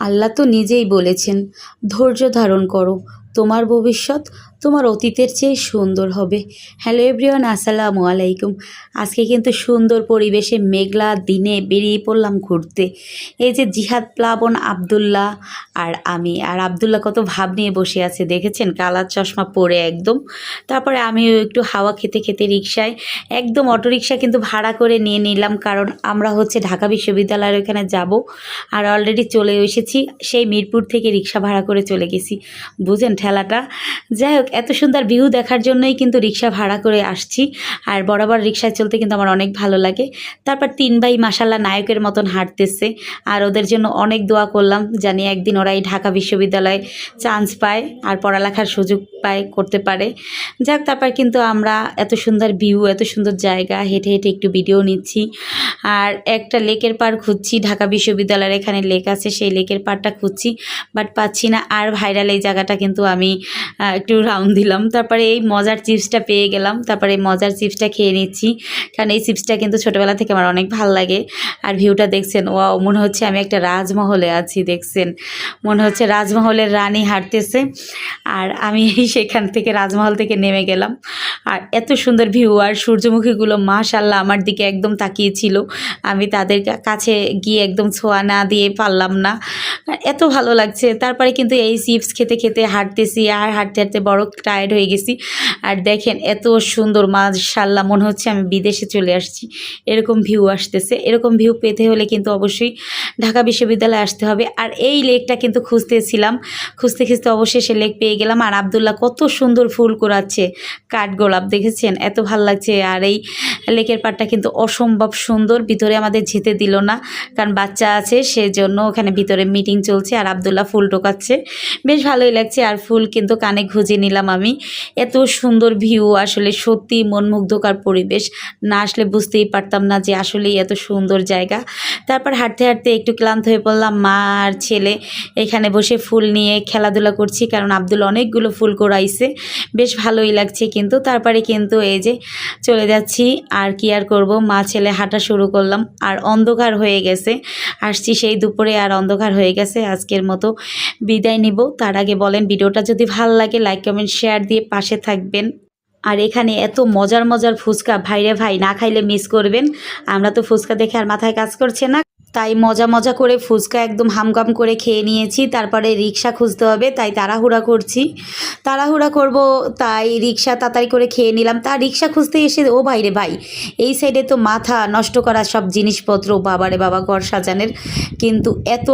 আল্লাহ তো নিজেই বলেছেন, ধৈর্য ধারণ করো, তোমার ভবিষ্যৎ তোমার অতীতের চেয়ে সুন্দর হবে। হ্যালো এভরিওয়ান, আসসালামু আলাইকুম। আজকে কিন্তু সুন্দর পরিবেশে মেঘলা দিনে বেরিয়ে পড়লাম ঘুরতে। এই যে জিহাদ প্লাবন আবদুল্লাহ আর আমি, আর আবদুল্লাহ কত ভাব নিয়ে বসে আছে দেখেছেন, কালার চশমা পরে একদম। তারপরে আমিও একটু হাওয়া খেতে খেতে রিক্সায় একদম অটোরিকশা কিন্তু ভাড়া করে নিয়ে নিলাম, কারণ আমরা হচ্ছে ঢাকা বিশ্ববিদ্যালয়ের ওখানে যাব। আর অলরেডি চলে এসেছি, সেই মিরপুর থেকে রিক্সা ভাড়া করে চলে গেছি, বুঝেন ঠেলাটা। যাই হোক, এত সুন্দর ভিউ দেখার জন্যই কিন্তু রিক্সা ভাড়া করে আসছি। আর বরাবর রিক্সায় চলতে কিন্তু আমার অনেক ভালো লাগে। তারপর তিন ভাই মাশাল্লাহ নায়কের মতন হাঁটতেছে, আর ওদের জন্য অনেক দোয়া করলাম, জানি একদিন ওরা এই ঢাকা বিশ্ববিদ্যালয়ে চান্স পায় আর পড়ালেখার সুযোগ পায়, করতে পারে। যাক, তারপর কিন্তু আমরা এত সুন্দর ভিউ, এত সুন্দর জায়গা, হেঁটে হেঁটে একটু ভিডিও নিচ্ছি। আর একটা লেকের পাড় খুঁজছি, ঢাকা বিশ্ববিদ্যালয়ের এখানে লেক আছে, সেই লেকের পাড়টা খুঁজছি, বাট পাচ্ছি না। আর ভাইরাল এই জায়গাটা কিন্তু আমি একটু রাউন্ড দিলাম। তারপরে এই মজার চিপসটা পেয়ে গেলাম, তারপরে এই মজার চিপসটা খেয়ে নিচ্ছি, কারণ এই চিপসটা কিন্তু ছোটোবেলা থেকে আমার অনেক ভালো লাগে। আর ভিউটা দেখছেন, ওয়াও, মনে হচ্ছে আমি একটা রাজমহলে আছি, দেখছেন, মনে হচ্ছে রাজমহলের রানী হাঁটতেছে, আর আমি সেখান থেকে রাজমহল থেকে নেমে গেলাম। আর এত সুন্দর ভিউ, আর সূর্যমুখীগুলো মাশাল্লাহ আমার দিকে একদম তাকিয়েছিল, আমি তাদের কাছে গিয়ে একদম ছোঁয়া না দিয়ে পারলাম না, এত ভালো লাগছে। তারপরে কিন্তু এই চিপস খেতে খেতে হাঁটতেছি, আর হাঁটতে হাঁটতে বড় টায়ার্ড হয়ে গেছি। আর দেখেন এত সুন্দর, মাশাল্লাহ মনে হচ্ছে আমি বিদেশে চলে আসছি, এরকম ভিউ আসতেছে। এরকম ভিউ পেতে হলে কিন্তু অবশ্যই ঢাকা বিশ্ববিদ্যালয়ে আসতে হবে। আর এই লেকটা কিন্তু খুঁজতেছিলাম, খুঁজতে খুঁজতে অবশ্যই সে লেক পেয়ে গেলাম। আর আবদুল্লাহ কত সুন্দর ফুল কুড়াচ্ছে, কাঠগোলাপ, দেখেছেন, এত ভালো লাগছে। আর এই লেকের পাড়টা কিন্তু অসম্ভব সুন্দর। ভিতরে আমাদের যেতে দিল না, কারণ বাচ্চা আছে, সেজন্য ওখানে ভিতরে মিটিং চলছে, আর আবদুল্লাহ ফুল টোকাচ্ছে, বেশ ভালোই লাগছে। আর ফুল কিন্তু কানে গুঁজে নিলাম আমি। এত সুন্দর ভিউ, আসলে সত্যি মনমুগ্ধকর পরিবেশ, না আসলে বুঝতেই পারতাম না যে আসলেই এত সুন্দর জায়গা। তারপর হাঁটতে হাঁটতে একটু ক্লান্ত হয়ে পড়লাম, মা আর ছেলে এখানে বসে ফুল নিয়ে খেলাধুলা করছি, কারণ আবদুল্লাহ অনেকগুলো ফুল কুড়াইছে, বেশ ভালোই লাগছে। কিন্তু তারপরে কিন্তু এই যে চলে যাচ্ছি, আর কি আর করব, মা ছেলে হাঁটা শুরু করলাম। আর অন্ধকার হয়ে গেছে, আসছি সেই দুপুরে, আর অন্ধকার হয়ে গেছে। আজকের মতো বিদায় নিব। তার আগে বলেন, ভিডিওটা যদি ভালো লাগে লাইক কমেন্ট শেয়ার দিয়ে পাশে থাকবেন। আর এখানে এত মজার মজার ফুচকা, ভাইরে ভাই, না খাইলে মিস করবেন। আমরা তো ফুচকা দেখে আর মাথায় কাজ করছে না, তাই মজা মজা করে ফুচকা একদম হামগাম করে খেয়ে নিয়েছি। তারপরে রিক্সা খুঁজতে হবে, তাই তাড়াহুড়া করছি, তাড়াহুড়া করব, তাই রিক্সা তাড়াতাড়ি করে খেয়ে নিলাম। তা রিক্সা খুঁজতে এসে, ও ভাইরে ভাই, এই সাইডে তো মাথা নষ্ট করা সব জিনিসপত্র, বাবারে বাবা, ঘর সাজানের, কিন্তু এত